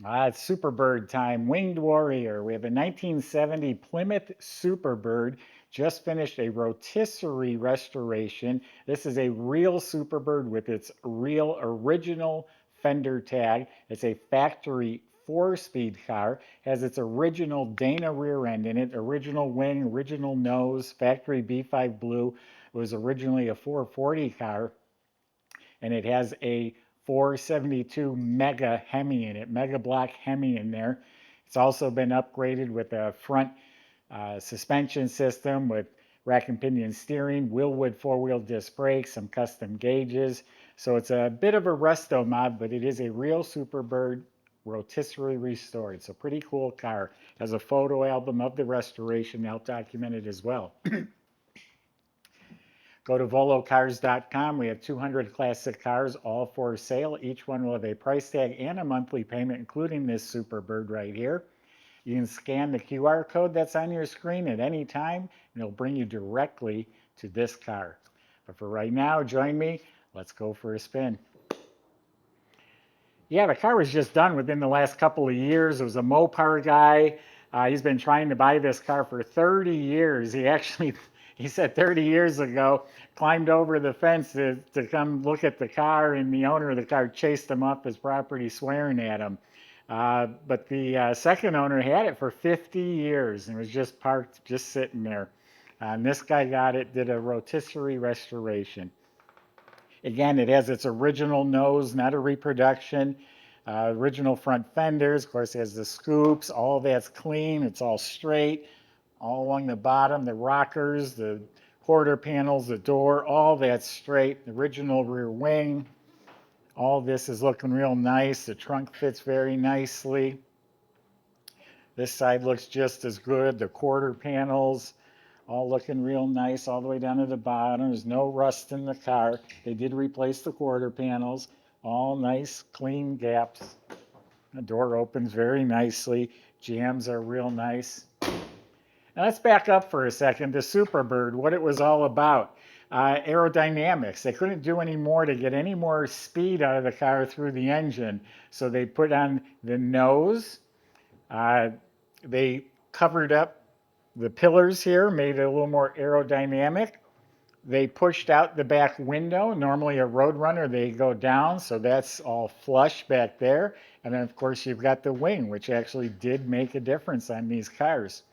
It's Superbird time. Winged Warrior. We have a 1970 Plymouth Superbird. Just finished a rotisserie restoration. This is a real Superbird with its real original fender tag. It's a factory four-speed car. Has its original Dana rear end in it, original wing, original nose, factory B5 blue. It was originally a 440 car, and it has a 472 Mega Hemi in it, Mega Block Hemi in there. It's also been upgraded with a front suspension system with rack and pinion steering, Wilwood four-wheel disc brakes, some custom gauges. So it's a bit of a resto mod, but it is a real Superbird rotisserie restored. So pretty cool car. Has a photo album of the restoration to help document it as well. Go to volocars.com. We have 200 classic cars, all for sale. Each one will have a price tag and a monthly payment, including this Superbird right here. You can scan the QR code that's on your screen at any time, and it'll bring you directly to this car. But for right now, join me. Let's go for a spin. Yeah, the car was just done within the last couple of years. It was a Mopar guy. He's been trying to buy this car for 30 years. He said 30 years ago, climbed over the fence to come look at the car, and the owner of the car chased him off his property, swearing at him. But the second owner had it for 50 years and was just parked, just sitting there. And this guy got it, did a rotisserie restoration. Again, it has its original nose, not a reproduction. Original front fenders, of course, it has the scoops. All that's clean. It's all straight. All along the bottom, the rockers, the quarter panels, the door, all that's straight. The original rear wing. All this is looking real nice. The trunk fits very nicely. This side looks just as good. The quarter panels, all looking real nice all the way down to the bottom. There's no rust in the car. They did replace the quarter panels. All nice, clean gaps. The door opens very nicely. Jams are real nice. Now let's back up for a second to Superbird, what it was all about. Aerodynamics. They couldn't do any more to get any more speed out of the car through the engine. So they put on the nose. They covered up the pillars here, made it a little more aerodynamic. They pushed out the back window. Normally a Roadrunner, they go down, so that's all flush back there. And then, of course, you've got the wing, which actually did make a difference on these cars.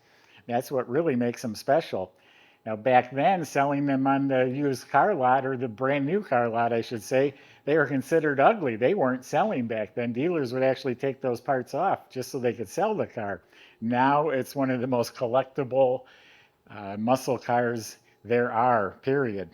That's what really makes them special. Now, back then, selling them on the used car lot, or the brand new car lot, I should say, they were considered ugly. They weren't selling back then. Dealers would actually take those parts off just so they could sell the car. Now it's one of the most collectible muscle cars there are, period.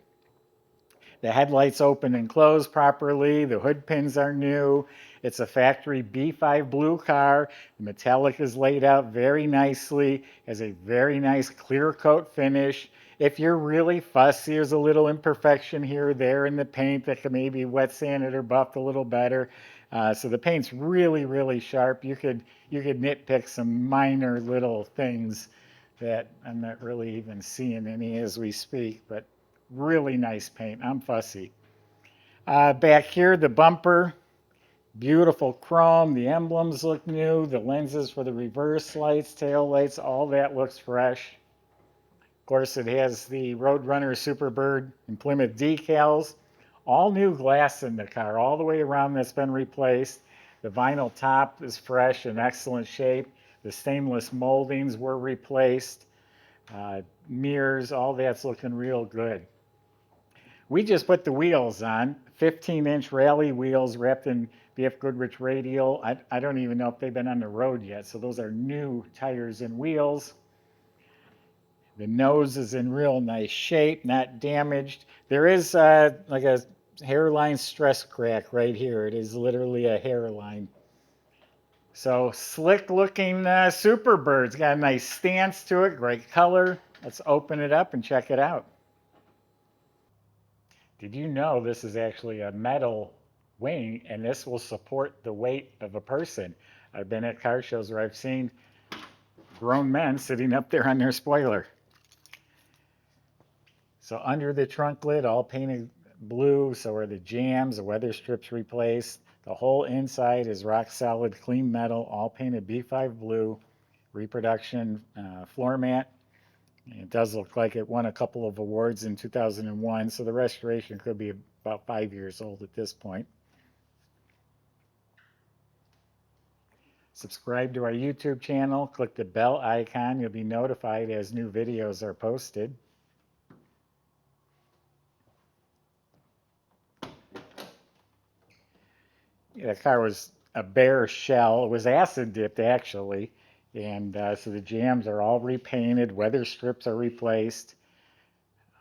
The headlights open and close properly. The hood pins are new. It's a factory B5 blue car. The metallic is laid out very nicely. Has a very nice clear coat finish. If you're really fussy, there's a little imperfection here or there in the paint that could maybe wet sanded or buffed a little better. So the paint's really, really sharp. You could nitpick some minor little things that I'm not really even seeing any as we speak, but really nice paint. I'm fussy. Back here, the bumper, beautiful chrome. The emblems look new. The lenses for the reverse lights, tail lights, all that looks fresh. Of course, it has the Roadrunner Superbird and Plymouth decals. All new glass in the car, all the way around that's been replaced. The vinyl top is fresh and excellent shape. The stainless moldings were replaced. Mirrors, all that's looking real good. We just put the wheels on, 15-inch Rallye wheels wrapped in BFGoodrich radial. I don't even know if they've been on the road yet, so those are new tires and wheels. The nose is in real nice shape, not damaged. There is like a hairline stress crack right here. It is literally a hairline. So slick looking Superbird's got a nice stance to it, great color. Let's open it up and check it out. Did you know this is actually a metal wing, and this will support the weight of a person? I've been at car shows where I've seen grown men sitting up there on their spoiler. So under the trunk lid, all painted blue, so are the jams, the weather strips replaced. The whole inside is rock solid, clean metal, all painted B5 blue, reproduction floor mat. It does look like it won a couple of awards in 2001, so the restoration could be about 5 years old at this point. Subscribe to our YouTube channel, click the bell icon, you'll be notified as new videos are posted. The car was a bare shell. It was acid dipped actually, and so the jambs are all repainted, weather strips are replaced,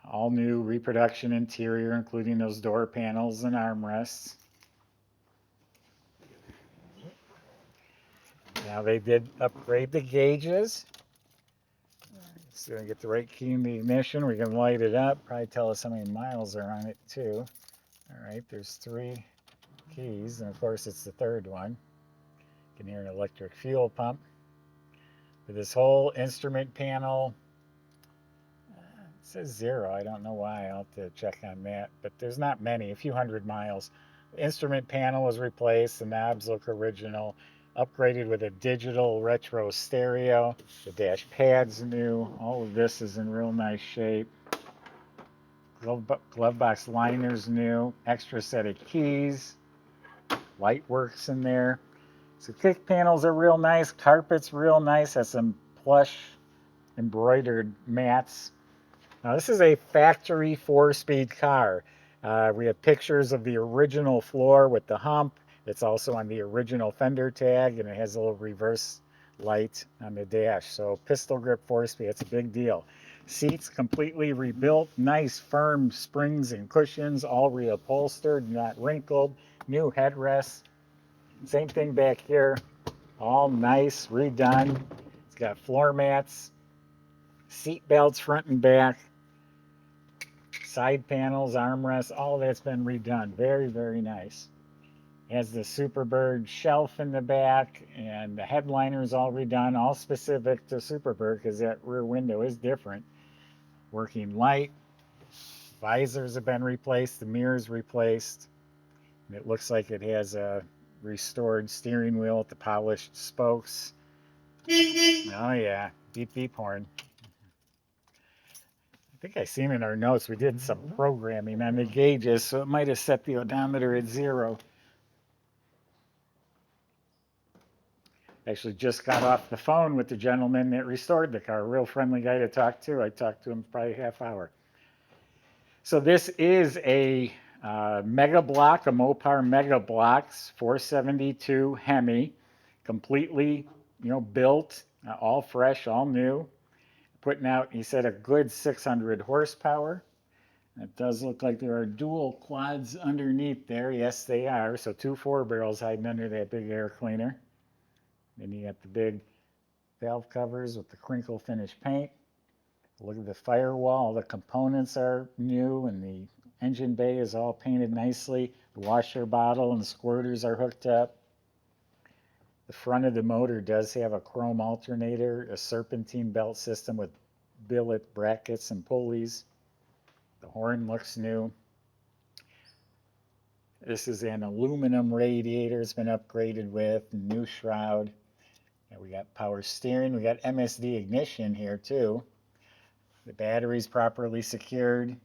all new reproduction interior, including those door panels and armrests. Now they did upgrade the gauges. So we get the right key in the ignition. We can light it up. Probably tell us how many miles are on it too. All right, there's 3 keys, and of course it's the third one. You can hear an electric fuel pump. But this whole instrument panel, it says 0. I don't know why. I'll have to check on that. But there's not many, a few hundred miles. The instrument panel was replaced. The knobs look original. Upgraded with a digital retro stereo. The dash pad's new. All of this is in real nice shape. Glove box liner's new. Extra set of keys. Light works in there. So kick panels are real nice. Carpet's real nice. Has some plush embroidered mats. Now this is a factory 4-speed car. We have pictures of the original floor with the hump. It's also on the original fender tag, and it has a little reverse light on the dash. So pistol grip 4-speed, it's a big deal. Seats completely rebuilt, nice firm springs and cushions, all reupholstered, not wrinkled, new headrests. Same thing back here, all nice, redone. It's got floor mats, seat belts front and back, side panels, armrests, all of that's been redone. Very, very nice. It has the Superbird shelf in the back, and the headliner is all redone, all specific to Superbird because that rear window is different. Working light, visors have been replaced, the mirrors replaced. And it looks like it has a restored steering wheel with the polished spokes. Oh yeah, beep beep horn. I think I seen in our notes we did some programming on the gauges, so it might have set the odometer at 0. Actually just got off the phone with the gentleman that restored the car. A real friendly guy to talk to. I talked to him probably a half hour. So this is a Mega Block, a Mopar Mega Block, 472 Hemi, completely, built, all fresh, all new. Putting out, he said, a good 600 horsepower. It does look like there are dual quads underneath there. Yes, they are. So 2 4-barrels hiding under that big air cleaner. Then you got the big valve covers with the crinkle finish paint. Look at the firewall. All the components are new, and the engine bay is all painted nicely. The washer bottle and the squirters are hooked up. The front of the motor does have a chrome alternator, a serpentine belt system with billet brackets and pulleys. The horn looks new. This is an aluminum radiator. It's been upgraded with new shroud. And we got power steering. We got MSD ignition here too. The battery's properly secured.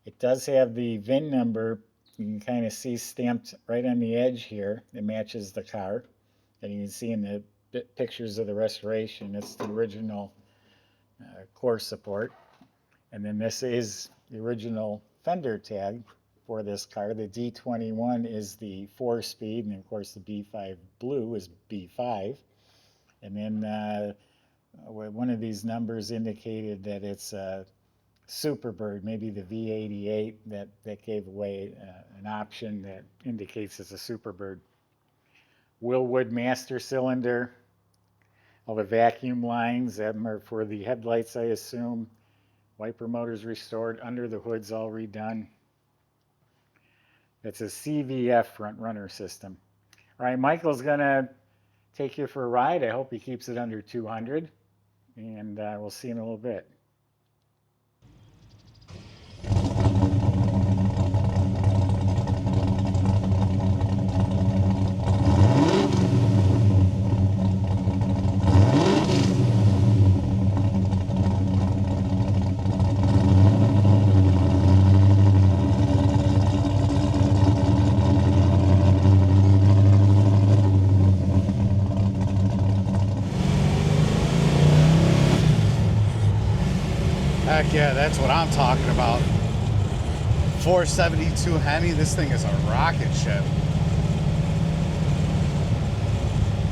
It does have the VIN number. You can kind of see stamped right on the edge here. It matches the car. And you can see in the pictures of the restoration, it's the original core support. And then this is the original fender tag for this car. The D21 is the 4-speed, and of course the B5 Blue is B5. And then one of these numbers indicated that it's a Superbird, maybe the V88, that gave away an option that indicates it's a Superbird. Wilwood master cylinder. All the vacuum lines, that are for the headlights, I assume. Wiper motors restored. Under the hood's all redone. It's a CVF front runner system. All right, Michael's going to take you for a ride. I hope he keeps it under 200. And we'll see you in a little bit. Heck yeah, that's what I'm talking about. 472 Hemi, this thing is a rocket ship.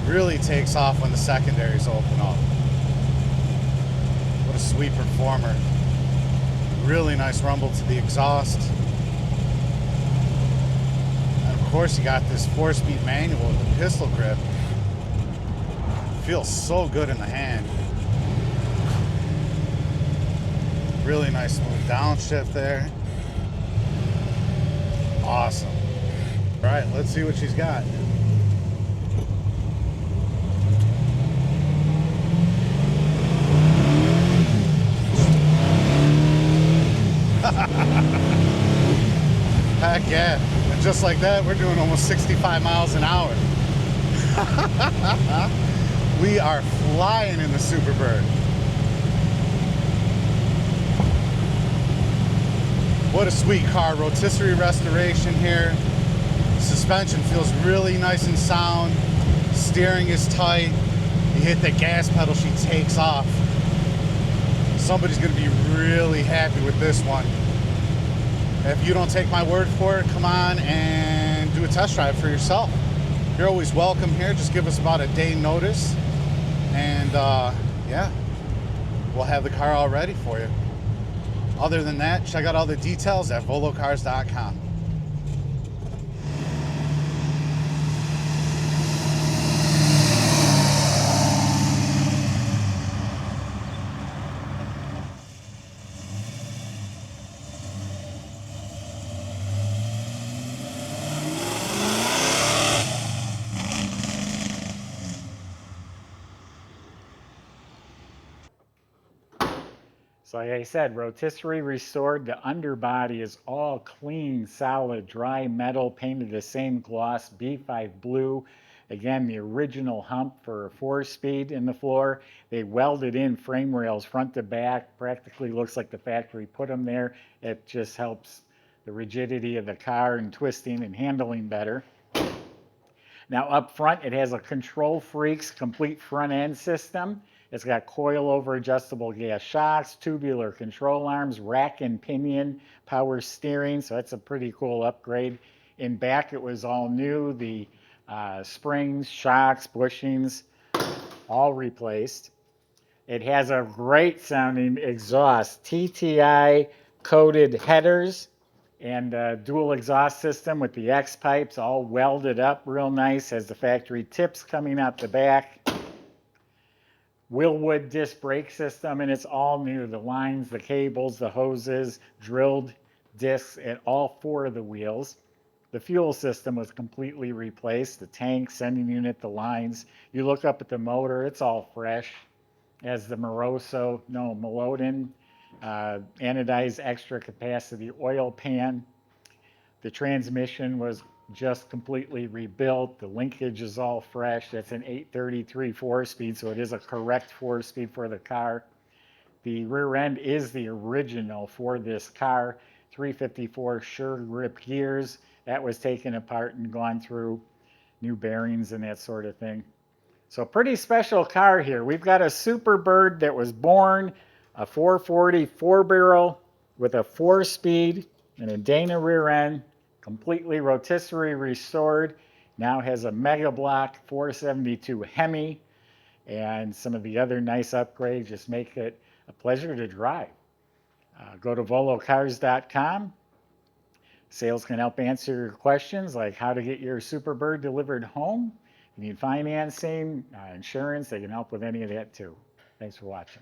Really takes off when the secondaries open up. What a sweet performer. Really nice rumble to the exhaust. And of course you got this 4-speed manual with the pistol grip. Feels so good in the hand. Really nice smooth downshift there. Awesome. All right, let's see what she's got. Heck yeah. And just like that, we're doing almost 65 miles an hour. We are flying in the Superbird. What a sweet car. Rotisserie restoration here. Suspension feels really nice and sound. Steering is tight. You hit the gas pedal, she takes off. Somebody's going to be really happy with this one. If you don't take my word for it, come on and do a test drive for yourself. You're always welcome here. Just give us about a day notice. And yeah, we'll have the car all ready for you. Other than that, check out all the details at volocars.com. So like I said, rotisserie restored. The underbody is all clean, solid, dry metal, painted the same gloss, B5 blue. Again, the original hump for a 4-speed in the floor. They welded in frame rails front to back. Practically looks like the factory put them there. It just helps the rigidity of the car and twisting and handling better. Now up front, it has a Control Freaks complete front end system. It's got coil-over adjustable gas shocks, tubular control arms, rack and pinion, power steering, so that's a pretty cool upgrade. In back, it was all new. The springs, shocks, bushings, all replaced. It has a great sounding exhaust, TTI coated headers, and a dual exhaust system with the X pipes all welded up real nice. Has the factory tips coming out the back. Wilwood disc brake system, and it's all new. The lines, the cables, the hoses, drilled discs at all 4 of the wheels. The fuel system was completely replaced. The tank, sending unit, the lines. You look up at the motor, it's all fresh. As the Meloden anodized extra capacity oil pan. The transmission was just completely rebuilt. The linkage is all fresh. That's an 833 4-speed, so it is a correct 4-speed for the car. The rear end is the original for this car. 354 sure grip gears. That was taken apart and gone through new bearings and that sort of thing. So pretty special car here. We've got a Superbird that was born a 440 4-barrel with a 4-speed and a Dana rear end, completely rotisserie restored. Now has a Mega Block 472 Hemi and some of the other nice upgrades. Just make it a pleasure to drive. Go to volocars.com. Sales can help answer your questions like how to get your Superbird delivered home. You need financing, insurance, they can help with any of that too. Thanks for watching.